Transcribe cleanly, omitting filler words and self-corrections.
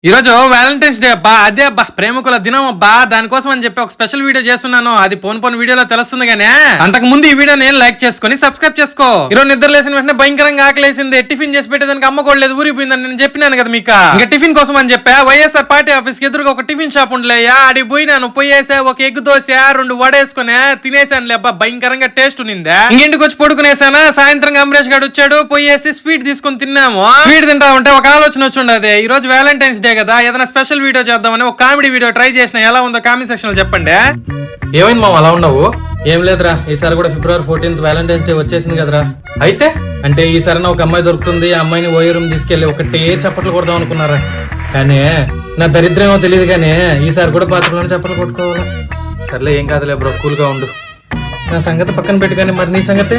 ఈ రోజు Valentine's day అబ్బా, అదే అబ్బా ప్రేమికుల దినం అబ్బా. దానికోసం అని చెప్పి ఒక స్పెషల్ వీడియో చేస్తున్నాను. అది పోను వీడియోలో తెలుస్తుంది గానీ అంతకు ముందు ఈ వీడియో నేను లైక్ చేసుకుని సబ్స్క్రైబ్ చేసుకో. ఈరోజు నిద్ర లేసిన వెంటనే భయంకరంగా ఆకలేసింది. టిఫిన్ చేసి పెట్టేదానికి అమ్మ కూడా లేదు, ఊరిపోయిందని నేను చెప్పినాను కదా మీకు. ఇంకా టిఫిన్ కోసం అని చెప్పా వైఎస్ఆర్ పార్టీ ఆఫీస్ కి ఎదురుగా ఒక టిఫిన్ షాప్ ఉండలేయా, ఆడికి పోయినాను. పోయేసా ఒక ఎగ్ దోశ 2 వడేసుకునే తినేసాను. అబ్బా భయంకరంగా టేస్ట్ ఉన్నిందా. ఇంటికి వచ్చి పడుకునేసానా. సాయంత్రం అమరేష్ గారు వచ్చాడు, పోయేసి స్వీట్ తీసుకుని తిన్నాము. స్వీట్ తింటా ఉంటే ఒక ఆలోచన వచ్చి ఉండదు, ఈ రోజు వ్యాలంటైన్స్ డే కదా, ఏదైనా స్పెషల్ వీడియో చేద్దామని ఒక కామెడీ వీడియో ట్రై చేసిన. ఎలా ఉందో కామెంట్ సెక్షన్ లో చెప్పండి. ఏమైంది మామ అలా ఉన్నావు? ఏం లేదురా, ఈసారి కూడా ఫిబ్రవరి 14th వ్యాలంటైన్స్ డే వచ్చేసింది కదరా. అయితే అంటే ఈసారి ఒక అమ్మాయి దొరుకుతుంది, ఆ అమ్మాయిని ఓయే రూమ్ తీసుకెళ్లి ఒకటే చప్పట్లు కొడదాం అనుకున్నారా. కానీ నా దరిద్రమో తెలియదు, కానీ ఈసారి కూడా బాత్రూంలో చప్పట్లు కొట్టుకోవాలి. సర్లే ఏం కాదులే బ్రో, కూల్ గా ఉండు. నా సంగతి పక్కన పెట్టు, కానీ మరి నీ సంగతి